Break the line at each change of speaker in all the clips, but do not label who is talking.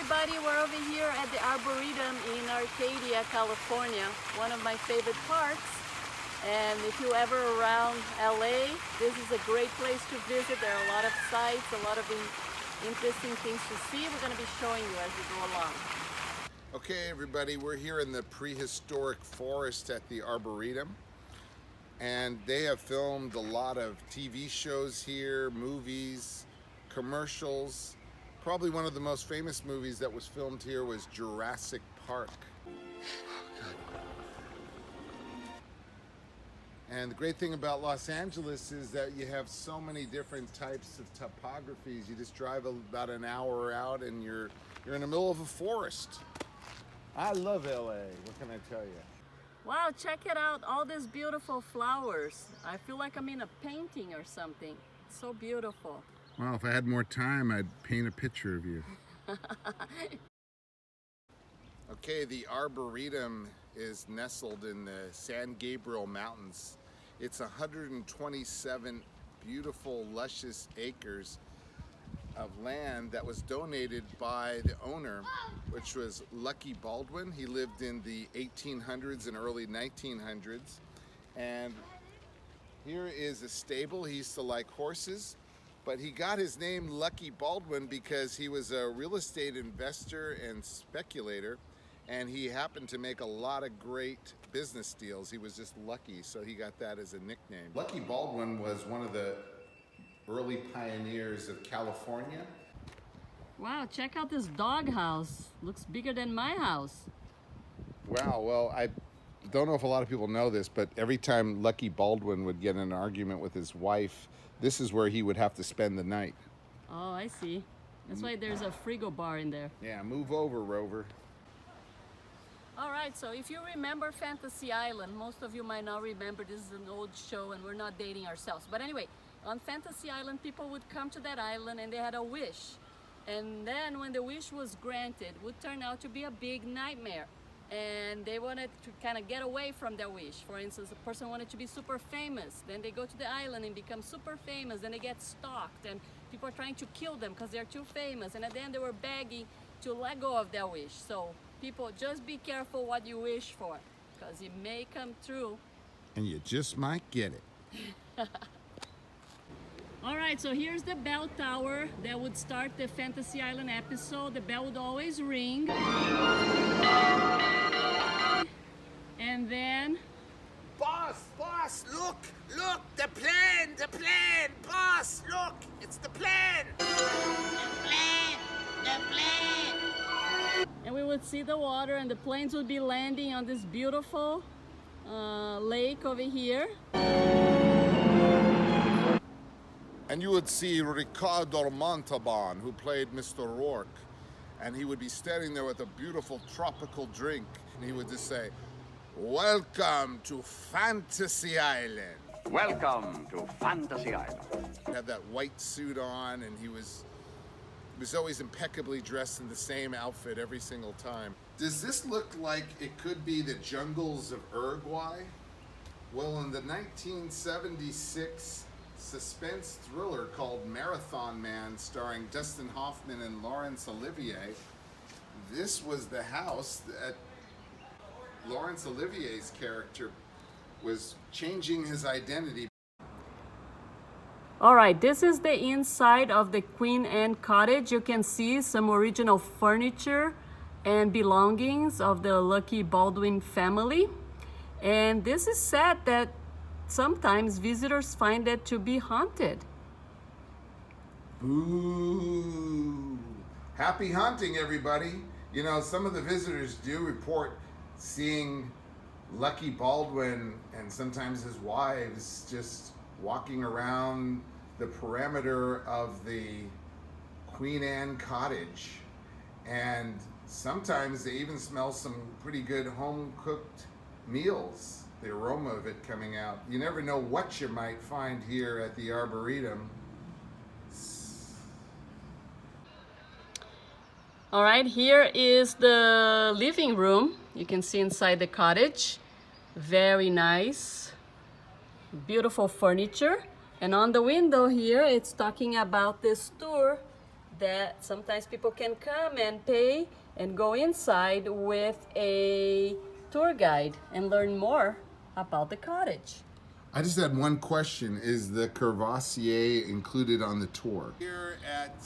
everybody, we're over here at the Arboretum in Arcadia, California, one of my favorite parks. And if you're ever around LA, this is a great place to visit. There are a lot of sites, a lot of interesting things to see. We're going to be showing you as we go along.
Okay everybody, we're here in the prehistoric forest at the Arboretum, and they have filmed a lot of TV shows here, movies, commercials. Probably one of the most famous movies that was filmed here was Jurassic Park. And the great thing about Los Angeles is that you have so many different types of topographies. You just drive about an hour out and you're in the middle of a forest. I love LA, what can I tell you?
Wow, check it out, all these beautiful flowers. I feel like I'm in a painting or something. It's so beautiful.
Well, if I had more time, I'd paint a picture of you. Okay, the Arboretum is nestled in the San Gabriel Mountains. It's 127 beautiful, luscious acres of land that was donated by the owner, which was Lucky Baldwin. He lived in the 1800s and early 1900s. And here is a stable. He used to like horses, but he got his name Lucky Baldwin because he was a real estate investor and speculator, and he happened to make a lot of great business deals. He was just lucky, so he got that as a nickname. Lucky Baldwin was one of the early pioneers of California.
Wow, check out this dog house. Looks bigger than my house.
Wow, well, I don't know if a lot of people know this, but every time Lucky Baldwin would get in an argument with his wife, this is where he would have to spend the night.
Oh, I see. That's why there's a frigo bar in there.
Yeah, move over, Rover.
All right, so if you remember Fantasy Island, most of you might not remember. This is an old show and we're not dating ourselves. But anyway, on Fantasy Island, people would come to that island and they had a wish. And then when the wish was granted, it would turn out to be a big nightmare. And they wanted to kind of get away from their wish. For instance, a person wanted to be super famous. Then they go to the island and become super famous. Then they get stalked and people are trying to kill them because they're too famous. And at the end they were begging to let go of their wish. So people, just be careful what you wish for, because it may come true.
And you just might get it.
All right, so here's the bell tower that would start the Fantasy Island episode. The bell would always ring. And then...
Boss, look, the plan, boss, look, it's the plan. The plan.
And we would see the water and the planes would be landing on this beautiful lake over here.
And you would see Ricardo Montalban, who played Mr. Rourke, and he would be standing there with a beautiful tropical drink, and he would just say, "Welcome to Fantasy Island."
Welcome to Fantasy Island.
He had that white suit on, and he was always impeccably dressed in the same outfit every single time. Does this look like it could be the jungles of Uruguay? Well, in the 1976 suspense thriller called Marathon Man, starring Dustin Hoffman and Laurence Olivier, this was the house that Laurence Olivier's character was changing his identity.
All right, this is the inside of the Queen Anne Cottage. You can see some original furniture and belongings of the Lucky Baldwin family. And this is said that sometimes visitors find it to be haunted.
Ooh, happy hunting, everybody. You know, some of the visitors do report seeing Lucky Baldwin and sometimes his wives just walking around the perimeter of the Queen Anne Cottage. And sometimes they even smell some pretty good home-cooked meals, the aroma of it coming out. You never know what you might find here at the Arboretum.
All right, here is the living room. You can see inside the cottage. Very nice, beautiful furniture. And on the window here, it's talking about this tour that sometimes people can come and pay and go inside with a tour guide and learn more about the cottage.
I just had one question. Is the Courvoisier included on the tour? Here at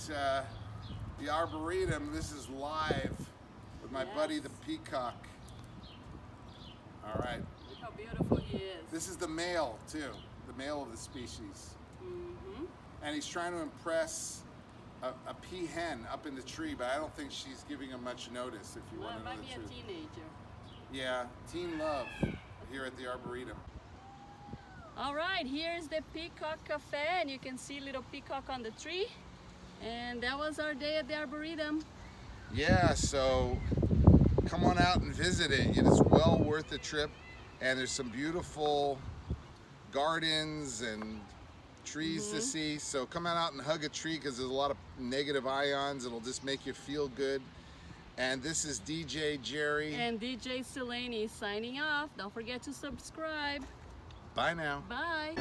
the Arboretum, this is live with my buddy the peacock. All right.
Look how beautiful he is.
This is the male too, the male of the species.
Mm-hmm.
And he's trying to impress a peahen up in the tree, but I don't think she's giving him much notice, if you want to know
Might
the
be a
truth.
teenager.
Yeah, teen love here at the Arboretum.
All right, here's the Peacock Cafe, and you can see little peacock on the tree. And that was our day at the Arboretum.
Yeah, so come on out and visit it. It is well worth the trip, and there's some beautiful gardens and trees to see. So come on out and hug a tree, because there's a lot of negative ions. It'll just make you feel good. And this is DJ Gerry
And DJ Silene signing off. Don't forget to subscribe.
Bye now.
Bye.